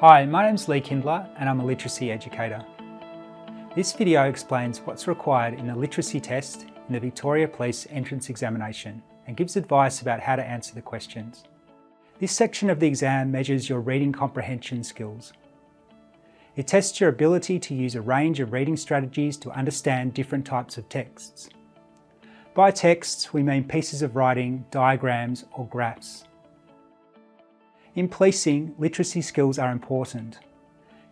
Hi, my name's Lee Kindler and I'm a literacy educator. This video explains what's required in the literacy test in the Victoria Police entrance examination and gives advice about how to answer the questions. This section of the exam measures your reading comprehension skills. It tests your ability to use a range of reading strategies to understand different types of texts. By texts, we mean pieces of writing, diagrams or graphs. In policing, literacy skills are important.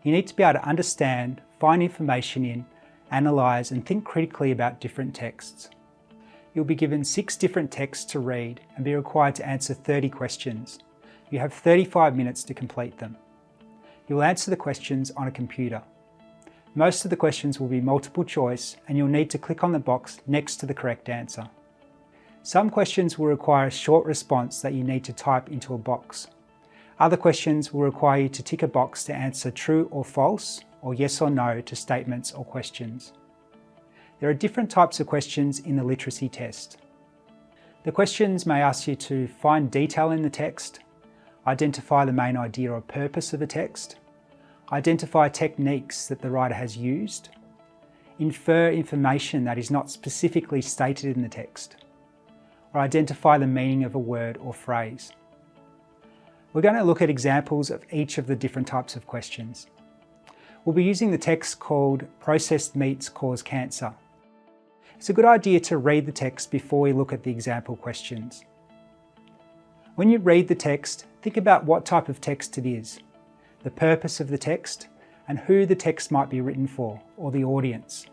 You need to be able to understand, find information in, analyse and think critically about different texts. You'll be given 6 different texts to read and be required to answer 30 questions. You have 35 minutes to complete them. You'll answer the questions on a computer. Most of the questions will be multiple choice and you'll need to click on the box next to the correct answer. Some questions will require a short response that you need to type into a box. Other questions will require you to tick a box to answer true or false, or yes or no to statements or questions. There are different types of questions in the literacy test. The questions may ask you to find detail in the text, identify the main idea or purpose of a text, identify techniques that the writer has used, infer information that is not specifically stated in the text, or identify the meaning of a word or phrase. We're going to look at examples of each of the different types of questions. We'll be using the text called Processed Meats Cause Cancer. It's a good idea to read the text before we look at the example questions. When you read the text, think about what type of text it is, the purpose of the text, and who the text might be written for, or the audience.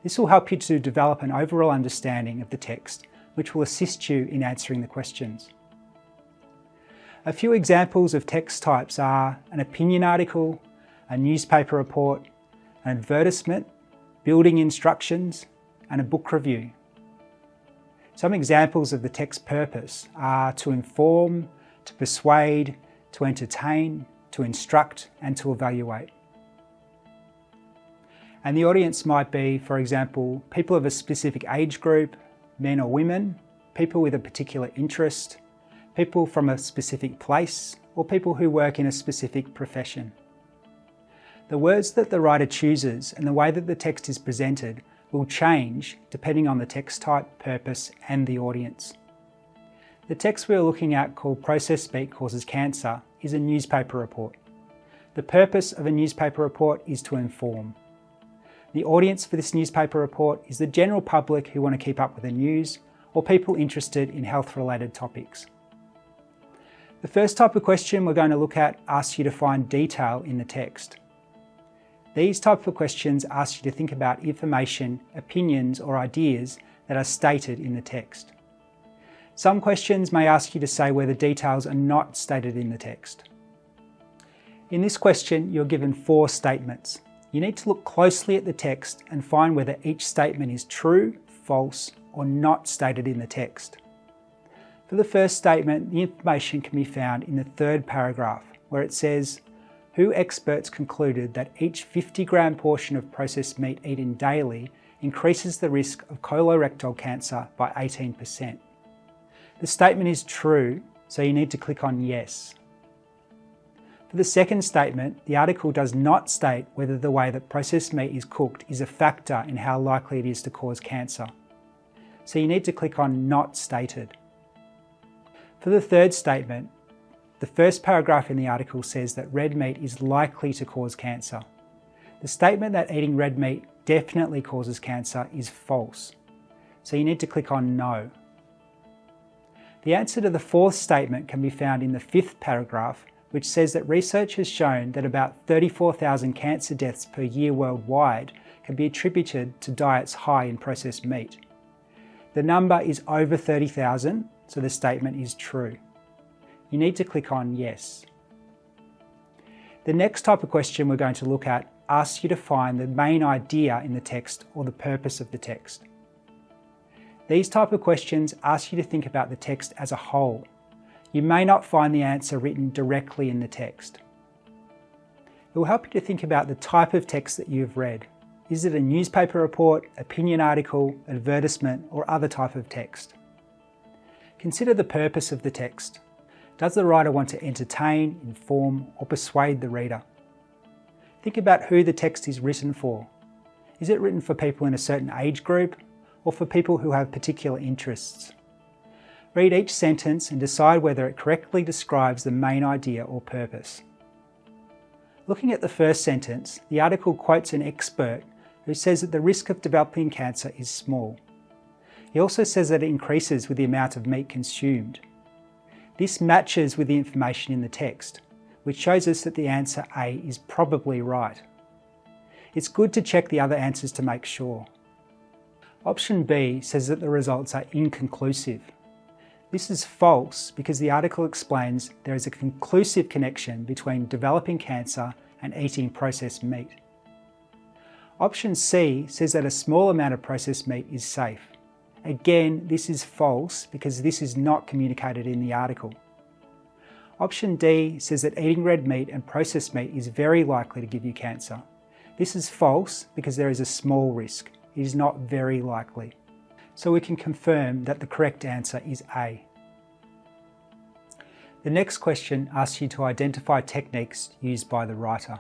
This will help you to develop an overall understanding of the text, which will assist you in answering the questions. A few examples of text types are an opinion article, a newspaper report, an advertisement, building instructions, and a book review. Some examples of the text purpose are to inform, to persuade, to entertain, to instruct, and to evaluate. And the audience might be, for example, people of a specific age group, men or women, people with a particular interest, people from a specific place, or people who work in a specific profession. The words that the writer chooses and the way that the text is presented will change depending on the text type, purpose, and the audience. The text we're looking at, called Processed Meat Causes Cancer, is a newspaper report. The purpose of a newspaper report is to inform. The audience for this newspaper report is the general public who want to keep up with the news, or people interested in health-related topics. The first type of question we're going to look at asks you to find detail in the text. These types of questions ask you to think about information, opinions, or ideas that are stated in the text. Some questions may ask you to say whether details are not stated in the text. In this question, you're given 4 statements. You need to look closely at the text and find whether each statement is true, false, or not stated in the text. For the first statement, the information can be found in the 3rd paragraph, where it says, "Who experts concluded that each 50-gram portion of processed meat eaten daily increases the risk of colorectal cancer by 18%. The statement is true, so you need to click on yes. For the second statement, the article does not state whether the way that processed meat is cooked is a factor in how likely it is to cause cancer. So you need to click on not stated. For the third statement, the first paragraph in the article says that red meat is likely to cause cancer. The statement that eating red meat definitely causes cancer is false, so you need to click on no. The answer to the 4th statement can be found in the 5th paragraph, which says that research has shown that about 34,000 cancer deaths per year worldwide can be attributed to diets high in processed meat. The number is over 30,000, so the statement is true. You need to click on yes. The next type of question we're going to look at asks you to find the main idea in the text or the purpose of the text. These type of questions ask you to think about the text as a whole. You may not find the answer written directly in the text. It will help you to think about the type of text that you've read. Is it a newspaper report, opinion article, advertisement, or other type of text? Consider the purpose of the text. Does the writer want to entertain, inform, or persuade the reader? Think about who the text is written for. Is it written for people in a certain age group, or for people who have particular interests? Read each sentence and decide whether it correctly describes the main idea or purpose. Looking at the first sentence, the article quotes an expert who says that the risk of developing cancer is small. He also says that it increases with the amount of meat consumed. This matches with the information in the text, which shows us that the answer A is probably right. It's good to check the other answers to make sure. Option B says that the results are inconclusive. This is false because the article explains there is a conclusive connection between developing cancer and eating processed meat. Option C says that a small amount of processed meat is safe. Again, this is false because this is not communicated in the article. Option D says that eating red meat and processed meat is very likely to give you cancer. This is false because there is a small risk. It is not very likely. So we can confirm that the correct answer is A. The next question asks you to identify techniques used by the writer.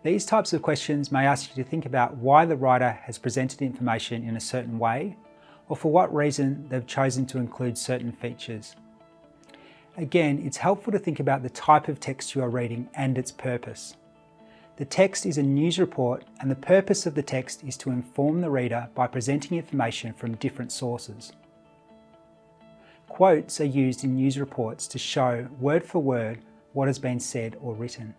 These types of questions may ask you to think about why the writer has presented information in a certain way, or for what reason they've chosen to include certain features. Again, it's helpful to think about the type of text you are reading and its purpose. The text is a news report, and the purpose of the text is to inform the reader by presenting information from different sources. Quotes are used in news reports to show, word for word, what has been said or written.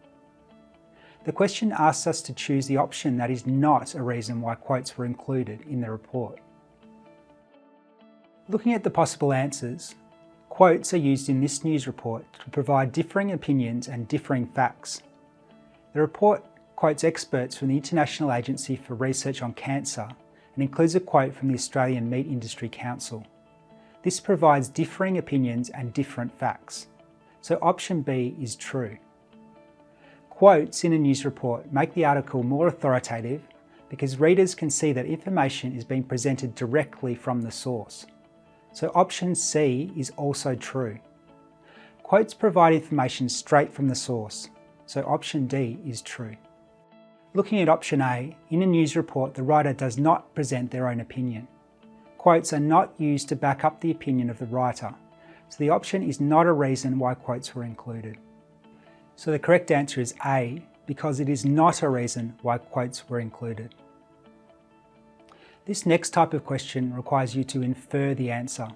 The question asks us to choose the option that is not a reason why quotes were included in the report. Looking at the possible answers, quotes are used in this news report to provide differing opinions and differing facts. The report quotes experts from the International Agency for Research on Cancer and includes a quote from the Australian Meat Industry Council. This provides differing opinions and different facts, so option B is true. Quotes in a news report make the article more authoritative because readers can see that information is being presented directly from the source, so option C is also true. Quotes provide information straight from the source, so option D is true. Looking at option A, in a news report the writer does not present their own opinion. Quotes are not used to back up the opinion of the writer, so the option is not a reason why quotes were included. So the correct answer is A, because it is not a reason why quotes were included. This next type of question requires you to infer the answer.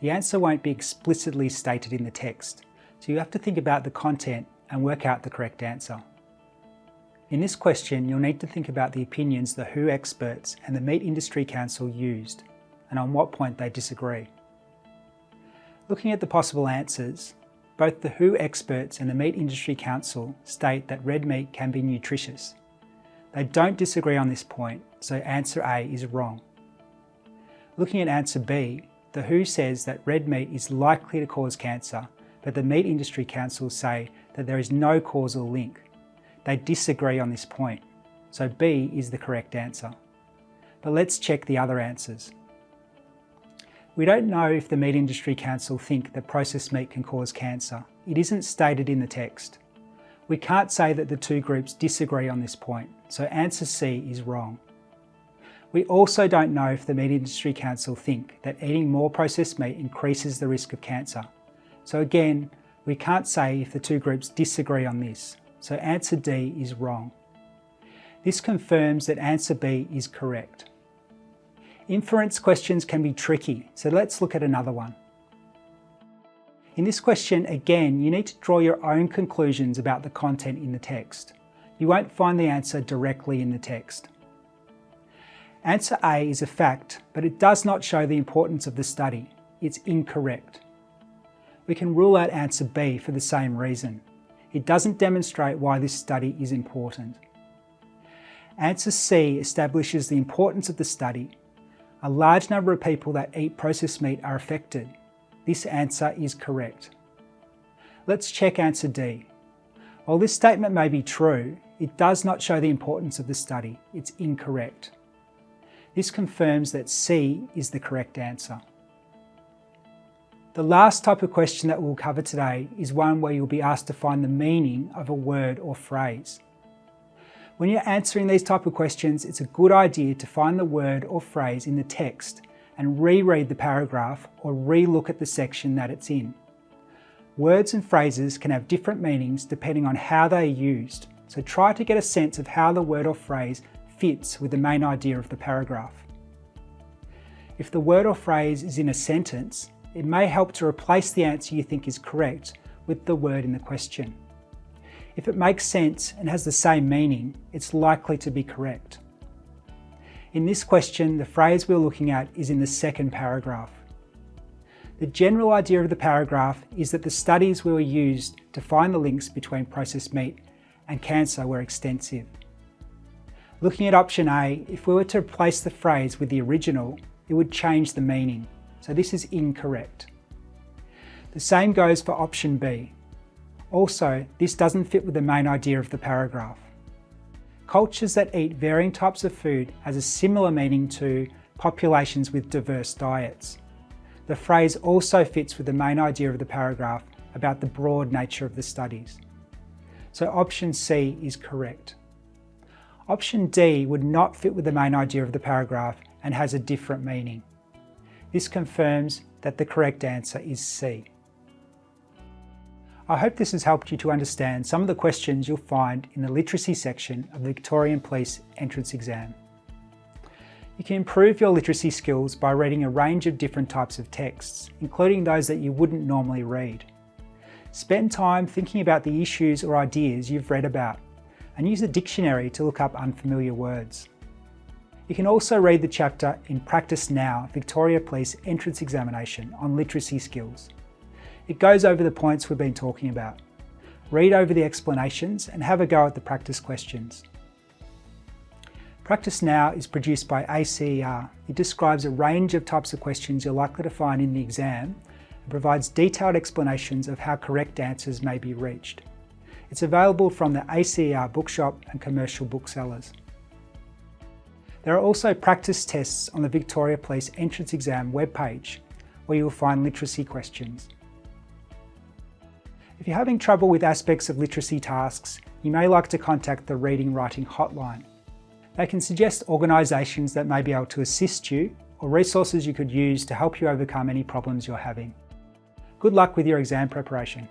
The answer won't be explicitly stated in the text, so you have to think about the content and work out the correct answer. In this question, you'll need to think about the opinions the WHO experts and the Meat Industry Council used, and on what point they disagree. Looking at the possible answers, both the WHO experts and the Meat Industry Council state that red meat can be nutritious. They don't disagree on this point, so answer A is wrong. Looking at answer B, the WHO says that red meat is likely to cause cancer, but the Meat Industry Council say that there is no causal link. They disagree on this point, so B is the correct answer. But let's check the other answers. We don't know if the Meat Industry Council think that processed meat can cause cancer. It isn't stated in the text. We can't say that the two groups disagree on this point, so answer C is wrong. We also don't know if the Meat Industry Council think that eating more processed meat increases the risk of cancer. So again, we can't say if the two groups disagree on this, so answer D is wrong. This confirms that answer B is correct. Inference questions can be tricky, so let's look at another one. In this question, again, you need to draw your own conclusions about the content in the text. You won't find the answer directly in the text. Answer A is a fact, but it does not show the importance of the study. It's incorrect. We can rule out answer B for the same reason. It doesn't demonstrate why this study is important. Answer C establishes the importance of the study. A large number of people that eat processed meat are affected. This answer is correct. Let's check answer D. While this statement may be true, it does not show the importance of the study. It's incorrect. This confirms that C is the correct answer. The last type of question that we'll cover today is one where you'll be asked to find the meaning of a word or phrase. When you're answering these type of questions, it's a good idea to find the word or phrase in the text and reread the paragraph or re-look at the section that it's in. Words and phrases can have different meanings depending on how they are used, so try to get a sense of how the word or phrase fits with the main idea of the paragraph. If the word or phrase is in a sentence, it may help to replace the answer you think is correct with the word in the question. If it makes sense and has the same meaning, it's likely to be correct. In this question, the phrase we're looking at is in the second paragraph. The general idea of the paragraph is that the studies we used to find the links between processed meat and cancer were extensive. Looking at option A, if we were to replace the phrase with the original, it would change the meaning, so this is incorrect. The same goes for option B. Also, this doesn't fit with the main idea of the paragraph. Cultures that eat varying types of food has a similar meaning to populations with diverse diets. The phrase also fits with the main idea of the paragraph about the broad nature of the studies. So option C is correct. Option D would not fit with the main idea of the paragraph and has a different meaning. This confirms that the correct answer is C. I hope this has helped you to understand some of the questions you'll find in the literacy section of the Victorian Police entrance exam. You can improve your literacy skills by reading a range of different types of texts, including those that you wouldn't normally read. Spend time thinking about the issues or ideas you've read about, and use a dictionary to look up unfamiliar words. You can also read the chapter in Practice Now, Victoria Police Entrance Examination on literacy skills. It goes over the points we've been talking about. Read over the explanations and have a go at the practice questions. Practice Now is produced by ACER. It describes a range of types of questions you're likely to find in the exam and provides detailed explanations of how correct answers may be reached. It's available from the ACER bookshop and commercial booksellers. There are also practice tests on the Victoria Police Entrance Exam webpage, where you will find literacy questions. If you're having trouble with aspects of literacy tasks, you may like to contact the Reading Writing Hotline. They can suggest organisations that may be able to assist you or resources you could use to help you overcome any problems you're having. Good luck with your exam preparation.